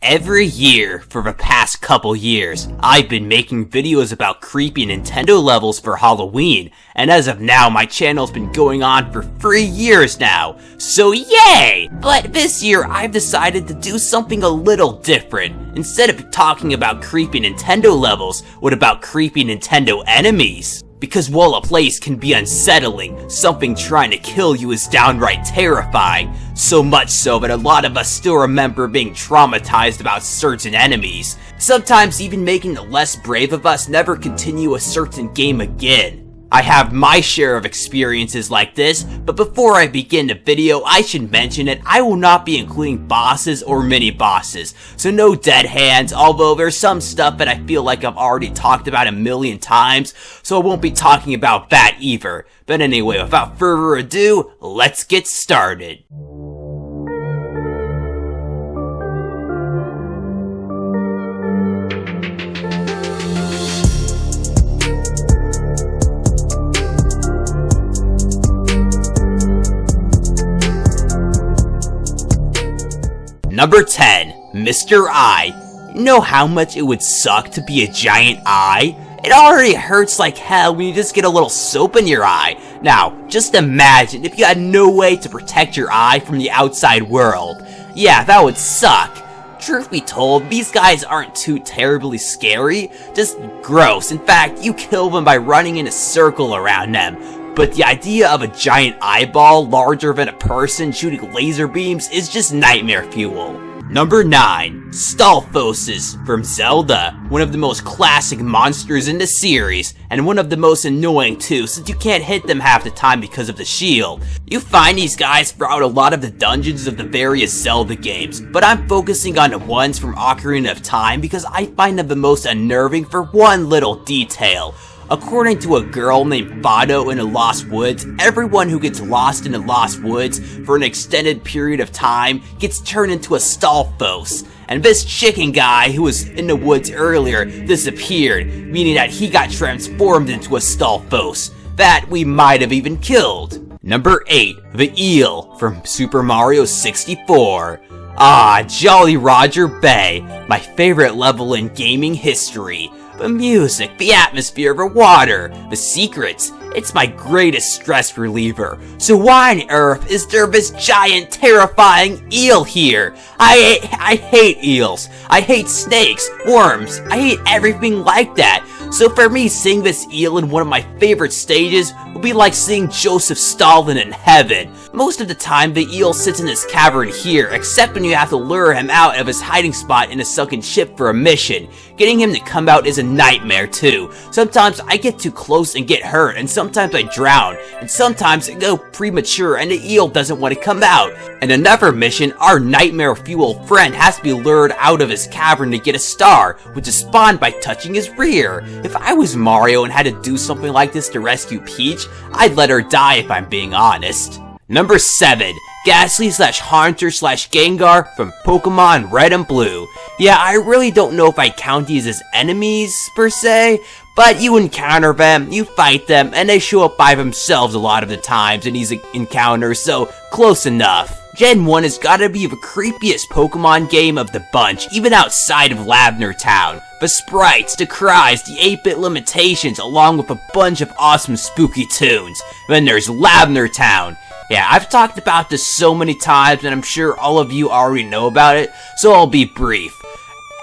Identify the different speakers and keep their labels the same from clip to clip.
Speaker 1: Every year for the past couple years, I've been making videos about creepy Nintendo levels for Halloween, and as of now, my channel's been going on for 3 years now, so yay! But this year, I've decided to do something a little different. Instead of talking about creepy Nintendo levels, what about creepy Nintendo enemies? Because while a place can be unsettling, something trying to kill you is downright terrifying. So much so that a lot of us still remember being traumatized about certain enemies. Sometimes even making the less brave of us never continue a certain game again. I have my share of experiences like this, but before I begin the video, I should mention that I will not be including bosses or mini-bosses, so no dead hands, although there's some stuff that I feel like I've already talked about a million times, so I won't be talking about that either. But anyway, without further ado, let's get started. Number 10, Mr. Eye. You know how much it would suck to be a giant eye? It already hurts like hell when you just get a little soap in your eye. Now, just imagine if you had no way to protect your eye from the outside world. Yeah, that would suck. Truth be told, these guys aren't too terribly scary, just gross. In fact, you kill them by running in a circle around them. But the idea of a giant eyeball larger than a person shooting laser beams is just nightmare fuel. Number 9. Stafoses from Zelda, one of the most classic monsters in the series, and one of the most annoying too, since you can't hit them half the time because of the shield. You find these guys throughout a lot of the dungeons of the various Zelda games, but I'm focusing on the ones from Ocarina of Time because I find them the most unnerving for one little detail. According to a girl named Fado in the Lost Woods, everyone who gets lost in the Lost Woods for an extended period of time gets turned into a Stafos. And this chicken guy who was in the woods earlier disappeared, meaning that he got transformed into a Stafos that we might have even killed. Number 8. The Eel from Super Mario 64. Ah, Jolly Roger Bay, my favorite level in gaming history. The music, the atmosphere, the water, the secrets, it's my greatest stress reliever. So why on earth is there this giant, terrifying eel here? I hate eels. I hate snakes, worms, I hate everything like that. So for me, seeing this eel in one of my favorite stages would be like seeing Joseph Stalin in heaven. Most of the time, the eel sits in this cavern here, except when you have to lure him out of his hiding spot in a sunken ship for a mission. Getting him to come out is a nightmare too. Sometimes I get too close and get hurt, and sometimes I drown, and sometimes I go premature and the eel doesn't want to come out. In another mission, our nightmare fuel friend has to be lured out of his cavern to get a star, which is spawned by touching his rear. If I was Mario and had to do something like this to rescue Peach, I'd let her die if I'm being honest. Number 7. Ghastly / Haunter / Gengar from Pokemon Red and Blue. Yeah, I really don't know if I count these as enemies, per se, but you encounter them, you fight them, and they show up by themselves a lot of the times in these encounters, so close enough. Gen 1 has gotta be the creepiest Pokemon game of the bunch, even outside of Lavender Town. The sprites, the cries, the 8-bit limitations, along with a bunch of awesome spooky tunes. Then there's Lavender Town. Yeah, I've talked about this so many times, and I'm sure all of you already know about it, so I'll be brief.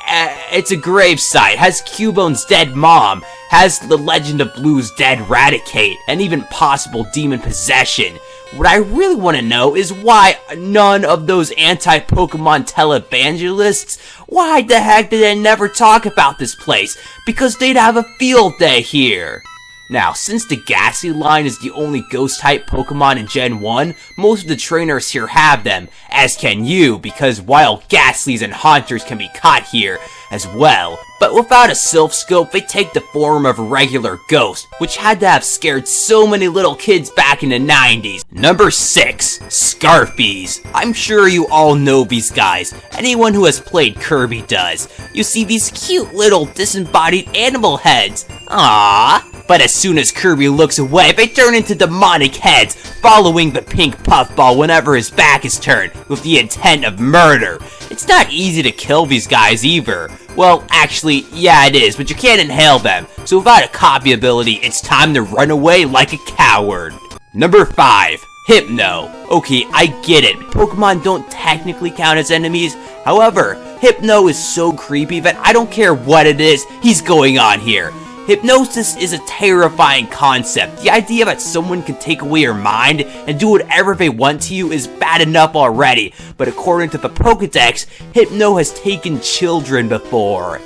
Speaker 1: It's a gravesite, has Cubone's dead mom, has the Legend of Blue's dead Raticate, and even possible demon possession. What I really want to know is why none of those anti-Pokemon televangelists, why the heck did they never talk about this place? Because they'd have a field day here. Now, since the Ghastly line is the only ghost-type Pokemon in Gen 1, most of the trainers here have them, as can you, because wild Ghastlies and Haunters can be caught here as well. But without a Sylph Scope, they take the form of a regular ghost, which had to have scared so many little kids back in the 90s. Number 6. Scarfies. I'm sure you all know these guys. Anyone who has played Kirby does. You see these cute little disembodied animal heads. Aww. But as soon as Kirby looks away, they turn into demonic heads, following the pink puffball whenever his back is turned, with the intent of murder. It's not easy to kill these guys either. Well, actually, yeah it is, but you can't inhale them. So without a copy ability, it's time to run away like a coward. Number 5. Hypno. Okay, I get it. Pokemon don't technically count as enemies. However, Hypno is so creepy that I don't care what it is, he's going on here. Hypnosis is a terrifying concept. The idea that someone can take away your mind and do whatever they want to you is bad enough already, but according to the Pokedex, Hypno has taken children before.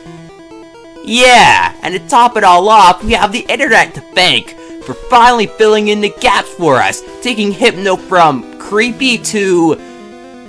Speaker 1: Yeah, and to top it all off, we have the internet to thank for finally filling in the gaps for us, taking Hypno from creepy to...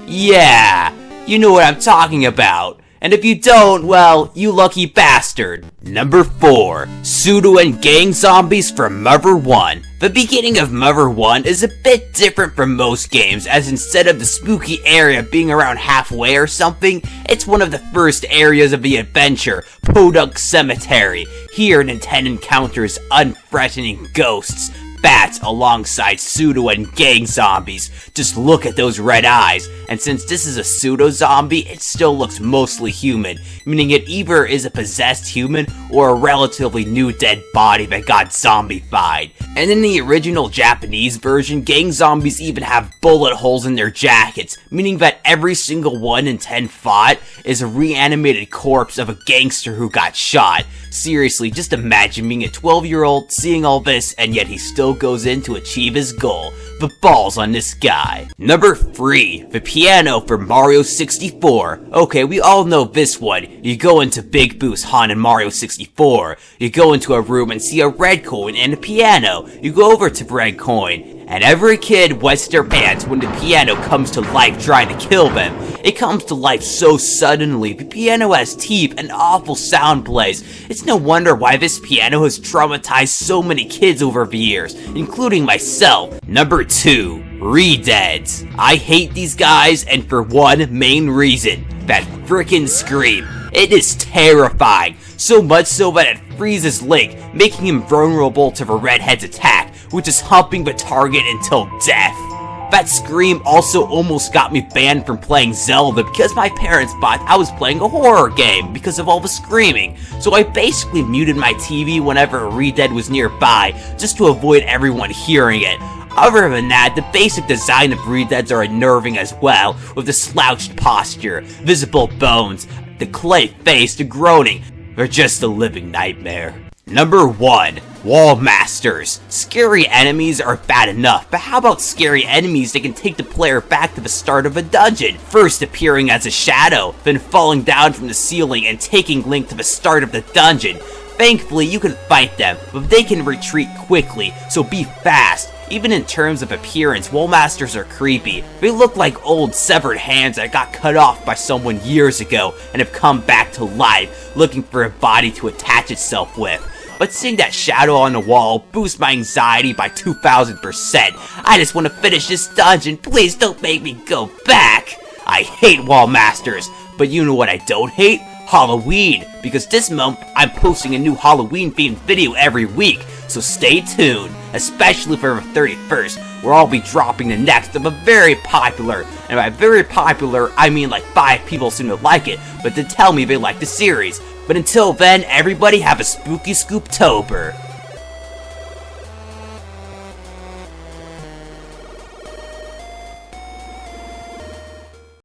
Speaker 1: yeah, you know what I'm talking about. And if you don't, well, you lucky bastard. Number 4. PseudoGang Zombies from Mother 1. The beginning of Mother 1 is a bit different from most games, as instead of the spooky area being around halfway or something, it's one of the first areas of the adventure, Podunk Cemetery. Here, Nintendo encounters unthreatening ghosts, bats alongside PseudoGang Zombies. Just look at those red eyes, and since this is a pseudo-zombie, it still looks mostly human, meaning it either is a possessed human or a relatively new dead body that got zombified. And in the original Japanese version, gang zombies even have bullet holes in their jackets, meaning that every single one in 10 fought is a reanimated corpse of a gangster who got shot. Seriously, just imagine being a 12-year-old, seeing all this, and yet he still goes in to achieve his goal. The balls on this guy. Number 3. The piano for Mario 64. Okay, we all know this one. You go into Big Boo's haunted Mario 64. You go into a room and see a red coin and a piano. You go over to the red coin, and every kid wets their pants when the piano comes to life trying to kill them. It comes to life so suddenly, the piano has teeth and awful sound plays. It's no wonder why this piano has traumatized so many kids over the years, including myself. Number 2. Redeads. I hate these guys, and for one main reason. That frickin' scream. It is terrifying, so much so that it freezes Link, making him vulnerable to the redhead's attack, which is humping the target until death. That scream also almost got me banned from playing Zelda because my parents thought I was playing a horror game because of all the screaming, so I basically muted my TV whenever a Redead was nearby, just to avoid everyone hearing it. Other than that, the basic design of Redeads are unnerving as well, with the slouched posture, visible bones, the clay face, the groaning. They're just a living nightmare. Number 1. Wall Masters. Scary enemies are bad enough, but how about scary enemies that can take the player back to the start of a dungeon? First appearing as a shadow, then falling down from the ceiling and taking Link to the start of the dungeon. Thankfully, you can fight them, but they can retreat quickly, so be fast. Even in terms of appearance, Wall Masters are creepy. They look like old severed hands that got cut off by someone years ago and have come back to life, looking for a body to attach itself with. But seeing that shadow on the wall boosts my anxiety by 2000%. I just want to finish this dungeon, please don't make me go back. I hate Wall Masters, but you know what I don't hate? Halloween, because this month I'm posting a new Halloween themed video every week, so stay tuned, especially for the 31st, where I'll be dropping the next of a very popular, and by very popular I mean like 5 people seem to like it, but to tell me they like the series. But until then, everybody have a spooky Scooptober.